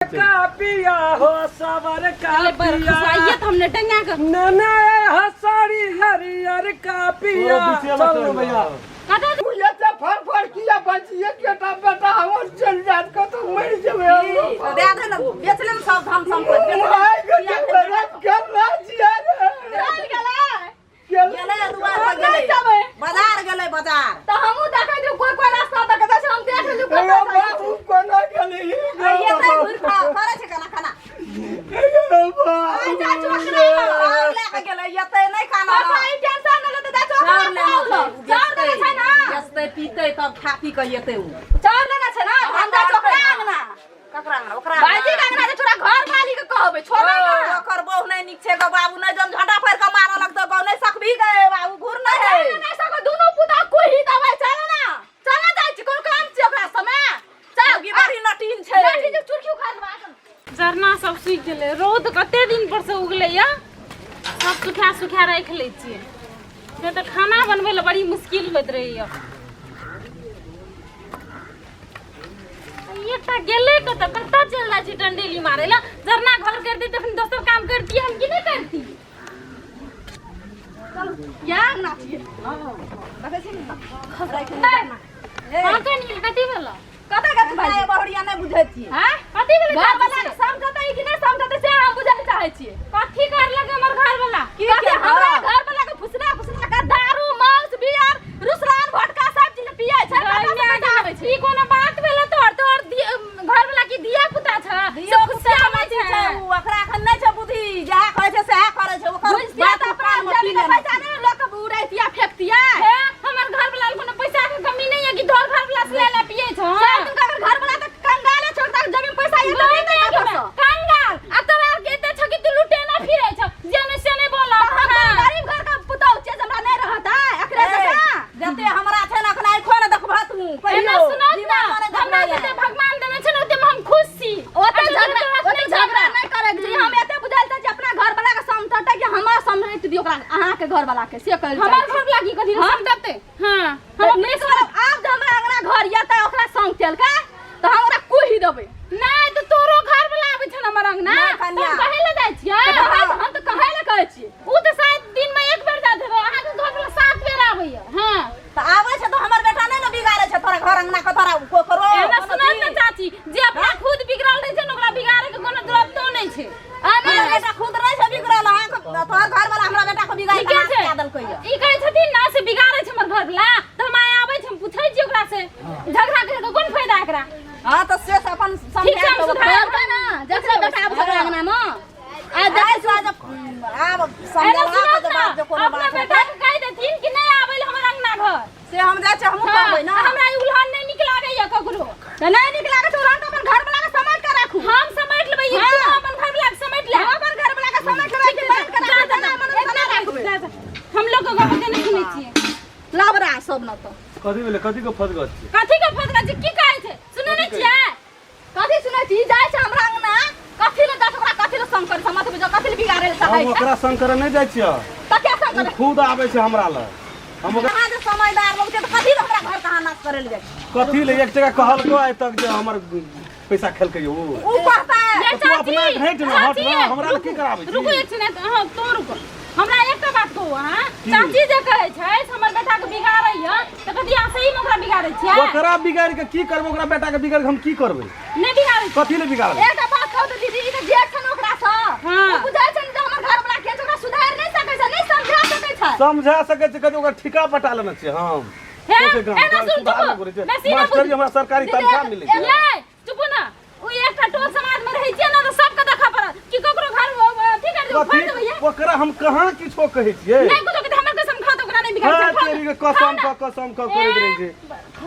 का पिया हो सवर का पिया हमने टंगा कर नना हसारी हरियर का पिया चलो भैया मुझे तो फर किया बचिए केटा बेटा हमर चल जात को तो मर जबे दे दे ना बेच ले सब हम संपत्ति गला जिया गेले दुआर पर गेले बाजार गेले बाजार तो हमहु देखै जो कोई रास्ता तक से हम देख ले कोई बाबू कोना गेले ये तो घुर खा करे छे खाना आई जा चोकरे लेके गेले ये तो नहीं खाना भाई टेंशन न ले दे चार ले छै ना जस्ते पीते तब खा पी के येते उ चार लेना छै ना धंधा चोकरा अंगना ककरा अंगना ओकरा बाजी के अंगना जे तोरा घर मालिक के कहबे छोड़े ना ओकर बहु नहीं निक छै गो बाबू नहीं जन झंडा फेर के मारल लगतो बहु नहीं सकबी गए बाबू घुर नहीं है नहीं सको दोनों पुता कोई ही दवाई चले ना जाय छी कोन काम छी ओकरा समय चल गिबारी नटीन छै नटी जे चुरकी उखाड़ बाजन झरना सब सूख गेले रोद कते दिन पर से उगले या सब सुखा राख ले छिए ने तो खाना बनबे ले बड़ी मुश्किल होत रही है ये ता गेले को तो पता चल रहा छी डंडेली मारे ला झरना घर कर दी तो फिर दोसर काम करती हम की नहीं करती चल या ना छी देखै छी ना खसराई के हां कनी कथि भेलो कते कते भाई बहुड़िया नहीं बुझै छी हां कथि भेलो घर वाला के समझते कि नहीं समझते से हम बुझै चाहे छी कथि कर लगे हमर घर वाला की हमरा घर वाला के फुसना का दारू मांस बियर रुसरान भटका सब चीज पिए छै ई कोनो बात भेले तोर घर वाला की दिया पुता छ से खुशी आबै छै ओकरा एखन नहीं छै बुद्धि जहा कहै छै सहा करे छै ओकर बात प्राण जमीन पैसा नहीं लोक उड़ैतिया फेकतिया हमर घर वाला कोनो पैसा के कमी नहीं है कि तोर घर वाला से ले पिए छ सब तुमका घर वाला त कंगाले छोड़ता जमीन पैसा ये तो नहीं है कंगाल आ तोरा के त छ कि तू लुटे ना फिरै छ जेने से नहीं बोला गरीब घर का पुतौ छै हमरा नहीं रहता एकरे जका जते हमरा छै ना अखना खो न देखबा तू एना सुनत ना हमरा जते भगवान देने छै ओते हम खुश छी ओते झगड़ा नहीं करे जी हम एते बुझल छै अपना घर वाला के समझते कि हमरा समझैत दियो ओकरा अहाँ के घर वाला के से कहल हमर घर वाला की कथि समझते हां हम नहीं करब आब जे हमरा अंगना घर या त ओकरा संग चल के त हमरा कोही देबै नहीं तो तोरो घर वाला आबै छ हमर अंगना तुम कहे ले जाय छियै हम त कहे ले कहै छी उ त शायद दिन में एक बेर जा देबो अहाँ के घर वाला 7 बेर आबैया हां त आबै छै त हमर बेटा नहीं न बिगाड़े छै तोरा घर अंगना के तोरा को करो एना सुनत न चाची जे अपना खुद बिगड़ल रहै छै न ओकरा बिगाड़े के कोनो जरूरत तो नहीं छै हमर बेटा खुद नहीं छै बिगड़ल अहाँ के तोहर घर वाला हमरा बेटा के बिगाड़ के क्या दल कहियो ई कहै छथिन ना से बिगाड़े छै हमर घर वाला त हम आबै छै हम पूछै छी ओकरा से झगड़ा के कोन फायदा एकरा हां त से अपन समझा के सुधारता ना जकरा बेटा आबै छै अंगना में आ देखै छ जब आब समझा के बात जो कोनो बात बेटा के कहि देथिन कि नहीं आबै हमर अंगना घर से हम जाय छै हम कहबै ना हमरा ई उल्हान नहीं निक लागैया ककरो त नहीं निक लागै छै तुरंत अपन घर वाला के समेट के राखू हम समेट लेबै तू अपन घर वाला के समेट ले अपन घर वाला के समेट लेबै कि बैठ के राखू ना मन ना राखू हम लोग को गप नहीं सुनै छियै लाबरा सब न त कथि भेले कथि को फस गछ कथि के फटका छी की कहै छै सुनै नहीं छियै कथि सुनै छी जाय छै हमरा अंगना कथि ले दस ओकरा कथि ले संकर समझ में कथि ले बिगाड़े ले चाहै हम छै ओकरा संकर नहीं जाय छियै त क्या संकर खुद आबै छै हमरा ल हम ओकरा कहां जे समझदार लोग छै त कथि ले हमरा घर कहां नाश करे ले जाय कथि ले एक जगह कहलको आइ तक जे हमर पैसा खेलकै ओ कहता है ये तू अपना हट ना हट ना हमरा ल की कराबै छी रुको एक मिनट हां तो रुको हमरा एकटा बात कहू हां चाची जे कहै छै हमर बेटा के बिगाड़ैया त कथि अहाँ सही में ओकरा बिगाड़ै छियै ओकरा बिगाड़ के की करब ओकरा बेटा के बिगाड़ के हम की करबै नहीं बिगाड़ै छी कथि ले बिगाड़बै एकटा बात कहू त दीदी ई त जेठ छन ओकरा स हां बुझाय छै जे हमर घर वाला के ओकरा सुधार नहीं सकै छै नहीं समझा सकै छै समझा सकै छै कथि ओकरा ठिका पटा लेने छै हम मास्टरी हमरा सरकारी तनख्वाह मिलै छै चुप ना ओ एकटा टोल समाज में रहै छै ना त सबके देखा पड़त कि ककरो घर ठीक कर दो फाड़ देबै ओकरा हम कहां किछो कहै छियै नहीं कुछ के हमर कसम खा त ओकरा नहीं बिगाड़ हां तेरी के कसम क करैत रहै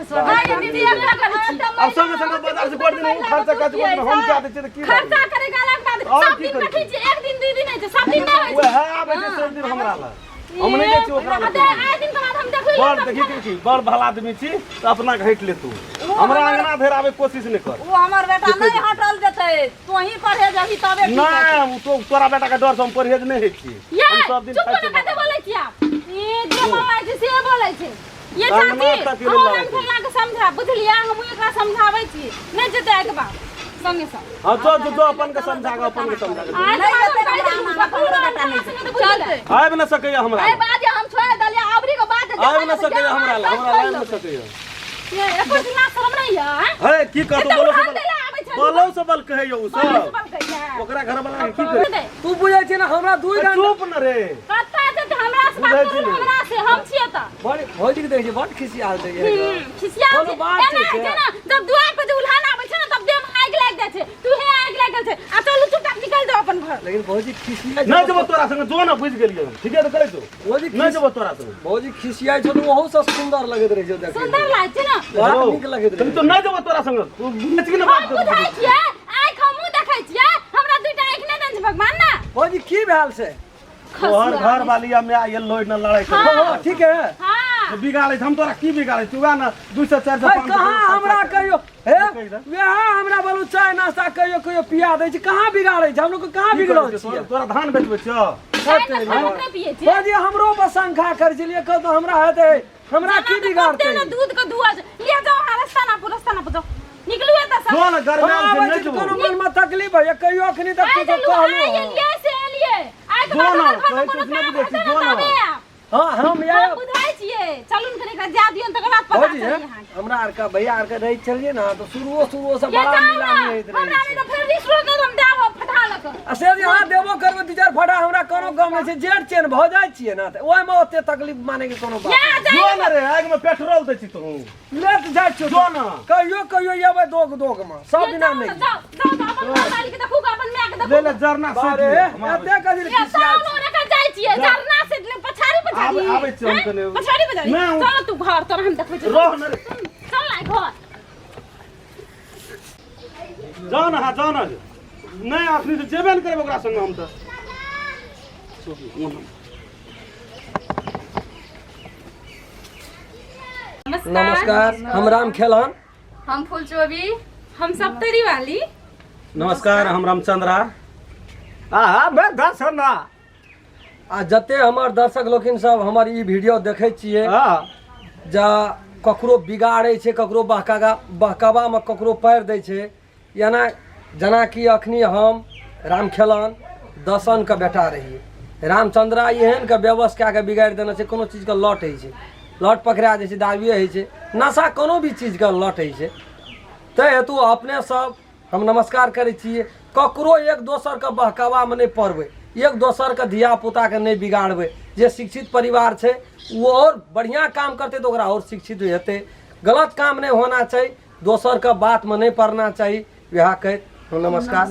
छै भाई दीदी एकटा करै छी अब संगे संगे बाजार से गोड़ दिन उ खर्चा काज गोड़ हम क्या दै छै त की खर्चा करे गाला बात सब दिन कथि छै एक दिन दू दिन है छै सब दिन नहीं ओए है आबै छै सब दिन हमरा ल हम नहीं जाइ छी ओकरा ल आइ दिन के बाद हम देखै बड़ देखी की बड़ भला आदमी छी त अपना घैट ले तू हमरा अंगना धरि आबै कोशिश नहीं कर ओ हमर बेटा नहीं हटल जेतै तू ही पढ़े जही तबे ठीक नहीं तो तोरा बेटा के डर से हम परहेज नहीं है छी हम सब दिन चुप ना कते बोलै छी आप ए जे मामा जी से बोलै छै ये चाची हम खेला के समझा बुझलिया हम एकरा समझाबै छी नहीं जेतै के बाद संगे संग हां जो अपन के समझा के अपन के समझा के आय चल आब न सकैया हमरा ए बाजे हम छोड़ दलिया आबरी के बात आब न सकैया हमरा लाइन न सकैया ये एको दिन ना शर्म नहीं है है की कहतो बोलो से बल कहैयो उ सब ओकरा घर वाला की करे तू बुझै छी ना हमरा दुई घंटा चुप न रे कत्ता जे हमरा से बात करू हमरा से हम छिए त बड़ी भौजी के देखै छी बड़ खिसियाल दै है खिसिया कोनो बात छै ना जब दुआर पे जे उल्हान आबै छै ना तब देह में आगि लाग जाय छै तू हे आगि लागल छै आ चलू चुपचाप निकल जाओ अपन घर लेकिन भौजी खिसिया नहीं जब तोरा संग जो ना बुझ गेलियो ठीक है तो करे तो भौजी नहीं जब तोरा संग भौजी खिसिया छ तो ओहो से सुंदर लगत रहे छै देखे सुंदर लाग छै ना बड़ा नीक लगत रहे तो नहीं जब तोरा संग तू बुझ के ना बात कर बुझाइ छियै आइ हमहु देखै छियै हमरा दुइटा आँखि नै देन छै भगवान ना भौजी की भेल से तोहर घर वाली में आयल लोड न लड़ाई कर हां ठीक है हां बिगाड़े हम तोरा की बिगाड़े तू ना 200 400 भाई कहां हमरा कहियो हे वहाँ हमरा बोलू चाय नाश्ता कहियो पिया दै छी कहां बिगाड़ै छै हम लोग कहां बिगड़ल छी तोरा धान बेचबै छ भौजी हमरो पर शंका कर छलिए कह तो हमरा हेतै हमरा की बिगाड़तै दूध का दुआ ले जाओ रास्ता ना जाओ निकलू एता सब जो ना घर में हां नहीं भाई जब कोनो मन में तकलीफ है कहियो अखनी तक कुछ कहलो ये से एलिए आइ जो ना कोई कुछ नहीं बुझै जो ना हां हम या बुझाइ छियै चलून कने का जा दियौ तकर बाद पता भौजी चली यहां हमरा आर का भैया आर का रही चलिए ना तो शुरू से बड़ा मिलानी होइत हमरा रहे नहीं तो फिर रिश्वत दे हम देबो फटा लक से यहाँ देबो करबे दू चार फटा हमरा कोनो गम नहीं छै जेठ चेन भ जाय छियै ना त ओय में ओते तकलीफ माने के कोनो बात जो ना रे आग में पेट्रोल दै छी तू लेट जाय छियै जो ना कहियो येबै दोग में सब दिना नहीं जाओ अपन मालिक के देखू अपन माय के देखू ले ले जरना से अरे एते कदिर ये साउनो रे का जाय छियै जरना से पछाड़ी आबै छै हम कने पछाड़ी चल तू घर तोरा हम देखबै रह न रे चल आइ घर जाओ ना जाओ ना नहीं अखनी से जेबे न करब ओकरा संग हम त नमस्कार हम राम खेलन हम फूल चोबी हम सप्तरी वाली नमस्कार हम रामचंद्रा हां मैं दर्शना आ जते हमर दर्शक लोकिन सब हमर ई वीडियो देखै छियै जा ककरो बिगाड़ै छै ककरो बहकावा में ककरो पैर दै छै याना जना कि अखनी हम राम खेलन दर्शन के बेटा रहिए रामचंद्रा एहन के व्यवस्था कए के बिगाड़ि देने छै कोनो चीज के लट होइ छै लट पकड़ा जाइ छै दाबिए होइ छै नशा कोनो भी चीज के लट होइ छै तै हेतु अपने सब हम नमस्कार करै छियै ककरो एक दोसर के बहकावा में नहीं पड़बै एक दोसर के धिया पुता के नहीं बिगाड़बै जे शिक्षित परिवार छै वो और बढ़िया काम करते तो ओकरा और शिक्षित हेतै गलत काम नहीं होना चाहिए दोसर के बात में नहीं पड़ना चाहिए वह कह नमस्कार।